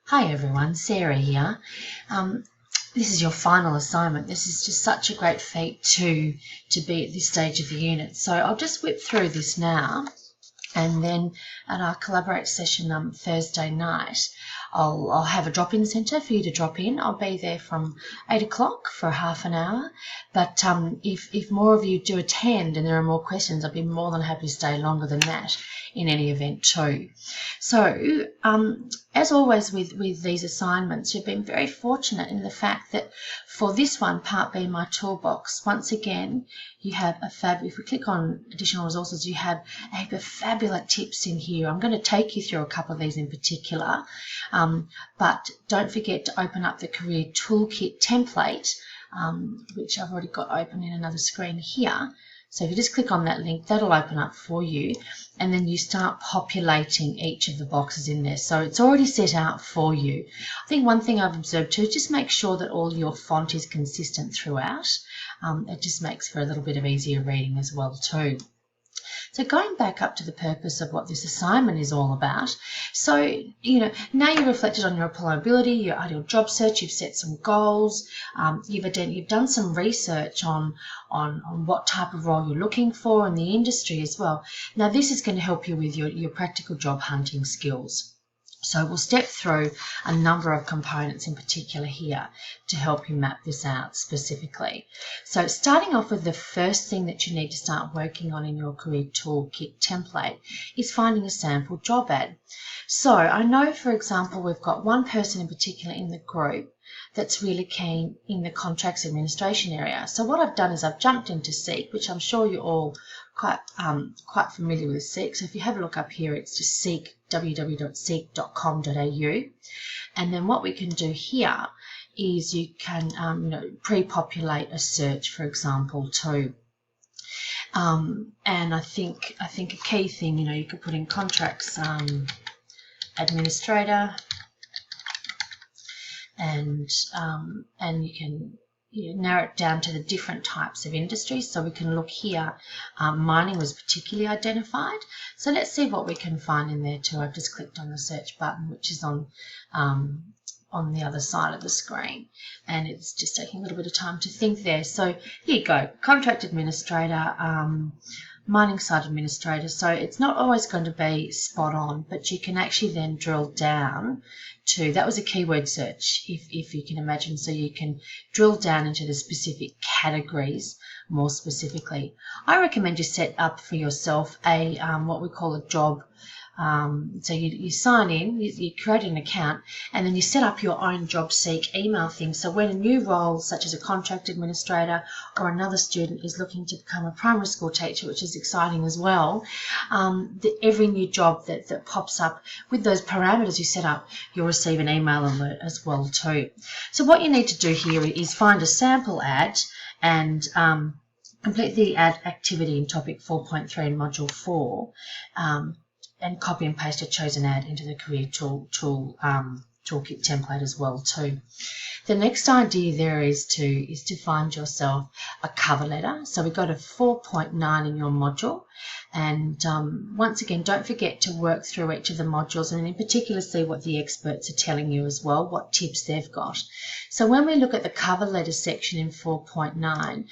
Hi everyone, Sarah here. This is your final assignment. This is just such a great feat to be at this stage of the unit. So I'll just whip through this now, and then at our Collaborate session Thursday night, I'll have a drop-in centre for you to drop in. I'll be there from 8 o'clock for half an hour. But if more of you do attend and there are more questions, I'd be more than happy to stay longer than that in any event too. So as always with these assignments, you've been very fortunate in the fact that for this one, Part B, My Toolbox, once again, you have if we click on additional resources, you have a heap of fabulous tips in here. I'm going to take you through a couple of these in particular, but don't forget to open up the Career Toolkit template, which I've already got open in another screen here. So if you just click on that link, that'll open up for you, and then you start populating each of the boxes in there. So it's already set out for you. I think one thing I've observed too, just make sure that all your font is consistent throughout. It just makes for a little bit of easier reading as well too. So going back up to the purpose of what this assignment is all about, so, now you've reflected on your employability, your ideal job search, you've set some goals, you've done some research on what type of role you're looking for in the industry as well. Now this is going to help you with your practical job hunting skills. So we'll step through a number of components in particular here to help you map this out specifically. So starting off with the first thing that you need to start working on in your Career Toolkit template is finding a sample job ad. So I know, for example, we've got one person in particular in the group that's really keen in the contracts administration area. So what I've done is I've jumped into Seek, which I'm sure you're all quite familiar with Seek. So if you have a look up here, it's just Seek, www.seek.com.au. And then what we can do here is you can pre-populate a search, for example, too. And I think a key thing, you could put in contracts administrator, and you can narrow it down to the different types of industries. So we can look here, mining was particularly identified. So let's see what we can find in there too. I've just clicked on the search button, which is on the other side of the screen, and it's just taking a little bit of time to think there. So here you go, contract administrator, mining site administrator. So it's not always going to be spot on, but you can actually then drill down to, that was a keyword search, if you can imagine. So you can drill down into the specific categories more specifically. I recommend you set up for yourself a what we call a job. So you sign in, you create an account, and then you set up your own job seek email thing. So when a new role, such as a contract administrator or another student, is looking to become a primary school teacher, which is exciting as well, every new job that pops up with those parameters you set up, you'll receive an email alert as well too. So what you need to do here is find a sample ad and complete the ad activity in topic 4.3 in module 4. And copy and paste a chosen ad into the Career Toolkit template as well too. The next idea there is to find yourself a cover letter. So we got a 4.9 in your module, and once again, don't forget to work through each of the modules and in particular see what the experts are telling you as well, what tips they've got. So when we look at the cover letter section in 4.9,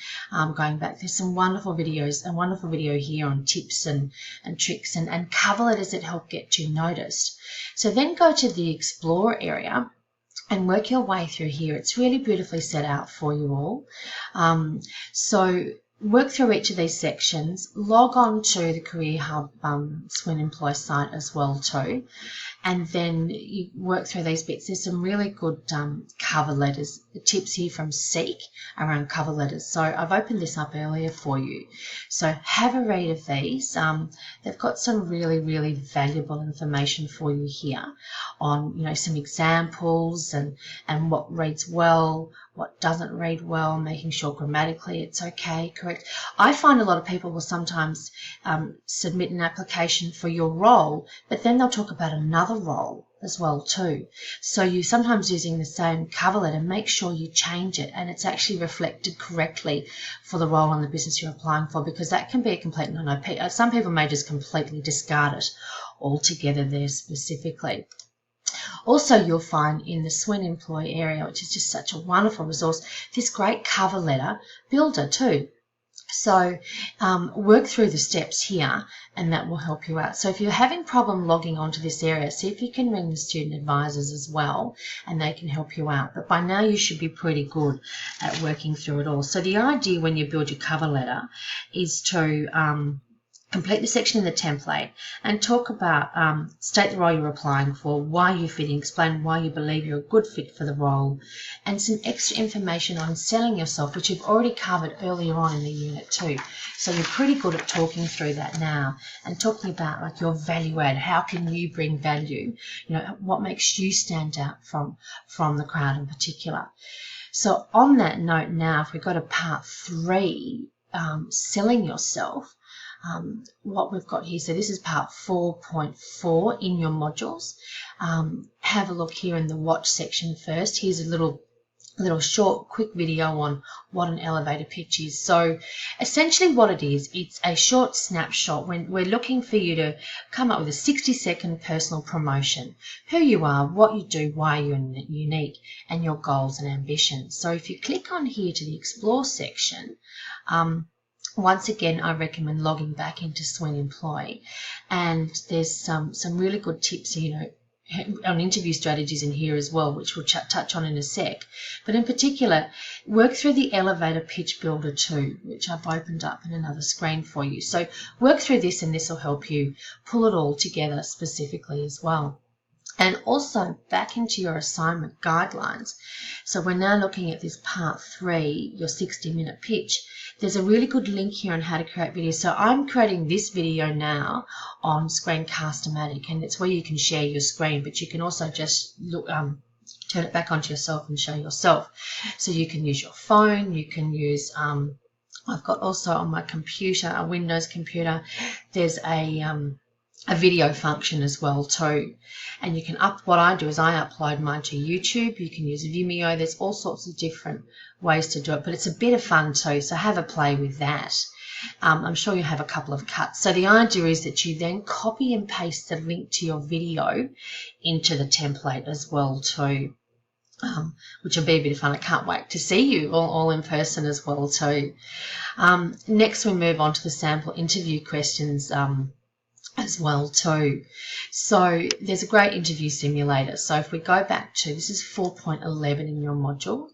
going back, there's some wonderful videos, a wonderful video here on tips and tricks and cover letters that help get you noticed. So then go to the Explore area and work your way through here. It's really beautifully set out for you all. So work through each of these sections, log on to the Career Hub Swin Employ site as well too, and then you work through these bits. There's some really good cover letters, the tips here from Seek around cover letters. So I've opened this up earlier for you. So have a read of these. They've got some really, really valuable information for you here on, some examples and what reads well, what doesn't read well, making sure grammatically it's okay, correct. I find a lot of people will sometimes submit an application for your role, but then they'll talk about another role as well too. So you sometimes using the same cover letter, make sure you change it and it's actually reflected correctly for the role in the business you're applying for, because that can be a complete no-no. Some people may just completely discard it altogether there specifically. Also, you'll find in the Swin Employee area, which is just such a wonderful resource, this great cover letter builder too. So work through the steps here and that will help you out. So if you're having problem logging onto this area, see if you can ring the student advisors as well and they can help you out. But by now you should be pretty good at working through it all. So the idea when you build your cover letter is to complete the section in the template and talk about, state the role you're applying for, why you're fitting, explain why you believe you're a good fit for the role, and some extra information on selling yourself, which you've already covered earlier on in the unit too. So you're pretty good at talking through that now and talking about like your value add. How can you bring value? You know, what makes you stand out from the crowd in particular. So on that note now, if we go to part 3, selling yourself, what we've got here, so this is part 4.4 in your modules. Have a look here in the watch section first. Here's a little short quick video on what an elevator pitch is. So essentially what it is, it's a short snapshot when we're looking for you to come up with a 60-second personal promotion, who you are, what you do, why you're unique, and your goals and ambitions. So if you click on here to the explore section, once again, I recommend logging back into Swin Employee, and there's some really good tips, you know, on interview strategies in here as well, which we'll touch on in a sec. But in particular, work through the elevator pitch builder too, which I've opened up in another screen for you. So work through this, and this will help you pull it all together specifically as well. And also back into your assignment guidelines. So we're now looking at this part 3, your 60-minute pitch. There's a really good link here on how to create videos. So I'm creating this video now on Screencast-O-Matic, and it's where you can share your screen, but you can also just look, turn it back onto yourself and show yourself. So you can use your phone, you can use, I've got also on my computer, a Windows computer, there's a video function as well too. And you can what I do is I upload mine to YouTube. You can use Vimeo. There's all sorts of different ways to do it, but it's a bit of fun too, so have a play with that. I'm sure you have a couple of cuts. So the idea is that you then copy and paste the link to your video into the template as well too, which will be a bit of fun. I can't wait to see you all in person as well too. Next we move on to the sample interview questions as well too. So there's a great interview simulator. So if we go back to, this is 4.11 in your module,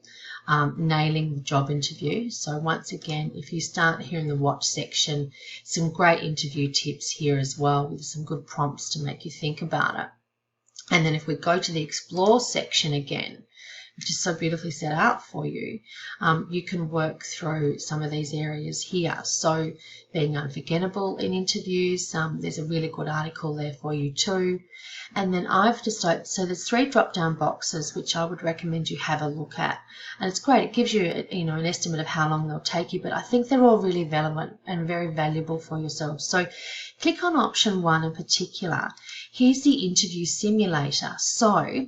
nailing the job interview. So once again, if you start here in the watch section, some great interview tips here as well with some good prompts to make you think about it. And then if we go to the explore section again, which is so beautifully set out for you, you can work through some of these areas here. So being unforgettable in interviews, there's a really good article there for you too. And then I've just opened, so there's 3 drop-down boxes which I would recommend you have a look at. And it's great, it gives you, you know, an estimate of how long they'll take you, but I think they're all really relevant and very valuable for yourself. So click on option 1 in particular. Here's the interview simulator. So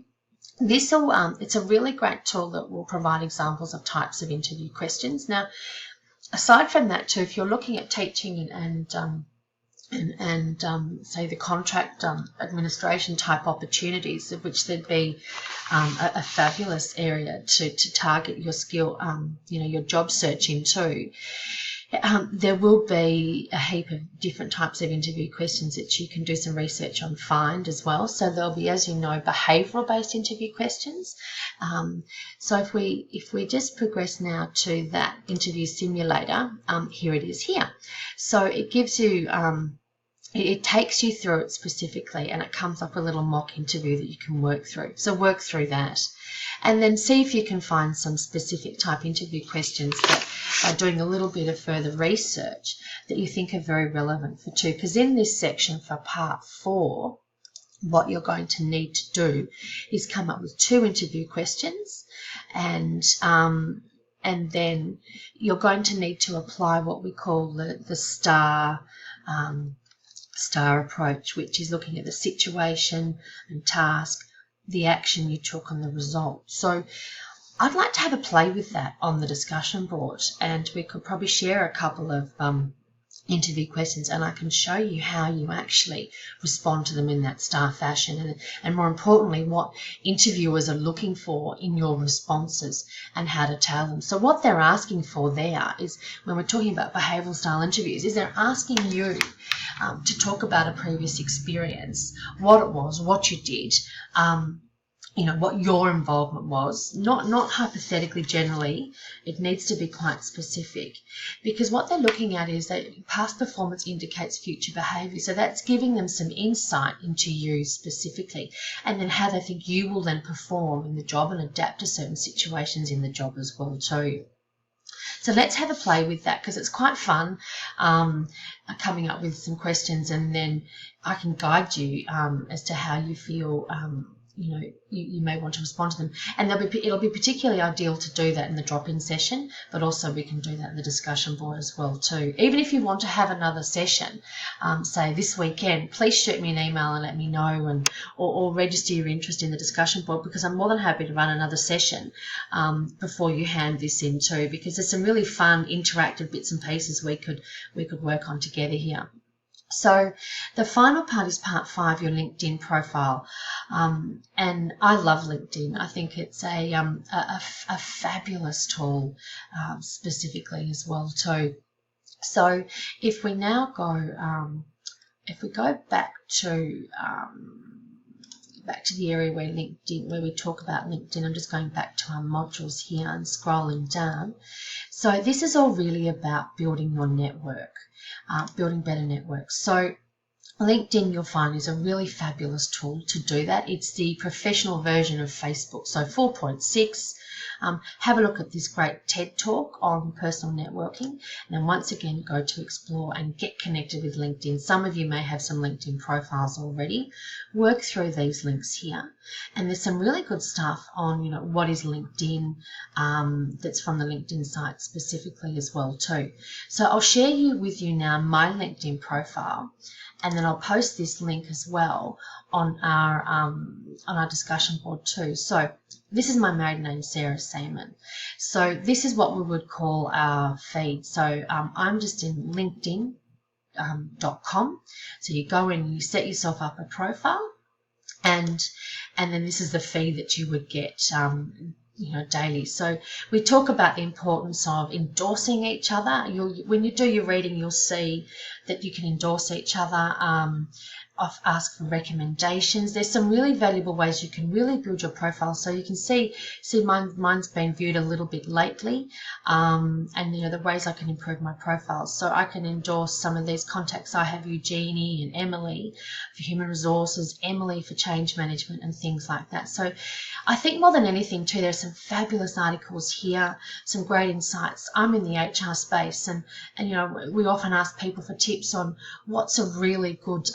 this will, it's a really great tool that will provide examples of types of interview questions. Now, aside from that too, if you're looking at teaching and say the contract administration type opportunities, of which there'd be a fabulous area to target your skill, you know, your job search into. There will be a heap of different types of interview questions that you can do some research on, find as well. So there'll be, as you know, behavioural-based interview questions. So if we just progress now to that interview simulator, here it is here. So it gives you, it takes you through it specifically, and it comes up with a little mock interview that you can work through. So work through that. And then see if you can find some specific type interview questions that are doing a little bit of further research that you think are very relevant for too. Because in this section for part 4, what you're going to need to do is come up with 2 interview questions, and then you're going to need to apply what we call the STAR approach, which is looking at the situation and task, the action you took, and the result. So I'd like to have a play with that on the discussion board, and we could probably share a couple of interview questions, and I can show you how you actually respond to them in that star fashion, and more importantly, what interviewers are looking for in your responses and how to tell them. So what they're asking for there is, when we're talking about behavioural style interviews, is they're asking you to talk about a previous experience, what it was, what you did, what your involvement was, not hypothetically generally. It needs to be quite specific, because what they're looking at is that past performance indicates future behaviour. So that's giving them some insight into you specifically, and then how they think you will then perform in the job and adapt to certain situations in the job as well too. So let's have a play with that, because it's quite fun coming up with some questions, and then I can guide you as to how you feel you may want to respond to them. And it'll be particularly ideal to do that in the drop-in session, but also we can do that in the discussion board as well too. Even if you want to have another session, say this weekend, please shoot me an email and let me know, or register your interest in the discussion board, because I'm more than happy to run another session before you hand this in too, because there's some really fun interactive bits and pieces we could work on together here. So the final part is part 5, your LinkedIn profile. And I love LinkedIn. I think it's a fabulous tool specifically as well too. So if we now go, if we go back to the area where we talk about LinkedIn, I'm just going back to our modules here and scrolling down. So this is all really about building your network. Building better networks. So LinkedIn, you'll find, is a really fabulous tool to do that. It's the professional version of Facebook, so 4.6. Have a look at this great TED Talk on personal networking, and then once again go to explore and get connected with LinkedIn. Some of you may have some LinkedIn profiles already. Work through these links here, and there's some really good stuff on what is LinkedIn, that's from the LinkedIn site specifically as well too. So I'll share with you now my LinkedIn profile, and then I'll post this link as well on our discussion board too. So this is my maiden name, Sarah Seaman. So this is what we would call our feed. So I'm just in LinkedIn.com. So you go in, you set yourself up a profile, and then this is the feed that you would get daily. So we talk about the importance of endorsing each other. When you do your reading, you'll see that you can endorse each other, ask for recommendations. There's some really valuable ways you can really build your profile. So you can see mine's been viewed a little bit lately, and the ways I can improve my profile. So I can endorse some of these contacts. I have Eugenie and Emily for human resources, Emily for change management and things like that. So I think more than anything too, there's some fabulous articles here, some great insights. I'm in the HR space, and we often ask people for tips on what's a really good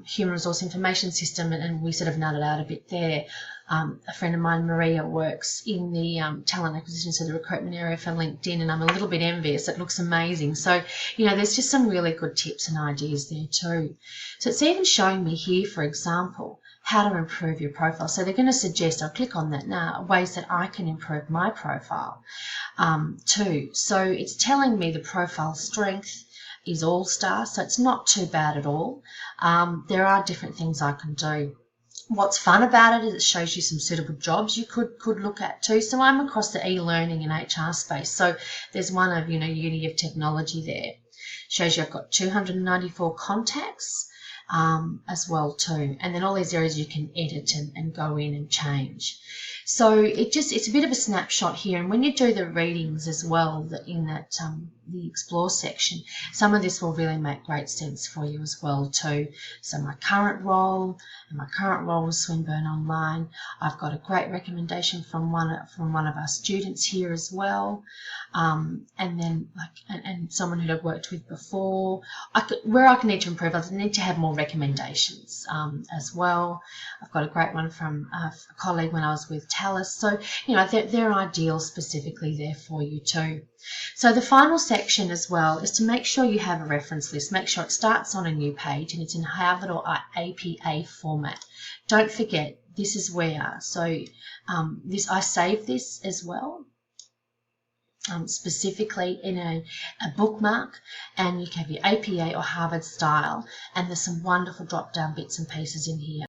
human resource information system, and we sort of nutted out a bit there. A friend of mine, Maria, works in the talent acquisition, so the recruitment area for LinkedIn, and I'm a little bit envious. It looks amazing. So, there's just some really good tips and ideas there too. So it's even showing me here, for example, how to improve your profile. So they're going to suggest, I'll click on that now, ways that I can improve my profile too. So it's telling me the profile strength is all-star, so it's not too bad at all. There are different things I can do. What's fun about it is it shows you some suitable jobs you could look at too. So I'm across the e-learning and HR space. So there's one of, Uni of Technology there. Shows you I've got 294 contacts as well too. And then all these areas you can edit and go in and change. So it's a bit of a snapshot here. And when you do the readings as well, in that the explore section, some of this will really make great sense for you as well too. So my current role with Swinburne Online, I've got a great recommendation from one of our students here as well, and then and someone who I've worked with before. Where I need to improve, I need to have more recommendations as well. I've got a great one from a colleague when I was with Talus. So they're ideal specifically there for you too. So the final section as well is to make sure you have a reference list. Make sure it starts on a new page and it's in Harvard or APA format. Don't forget, this is where, so I saved this as well. specifically in a bookmark, and you can have your APA or Harvard style, and there's some wonderful drop down bits and pieces in here.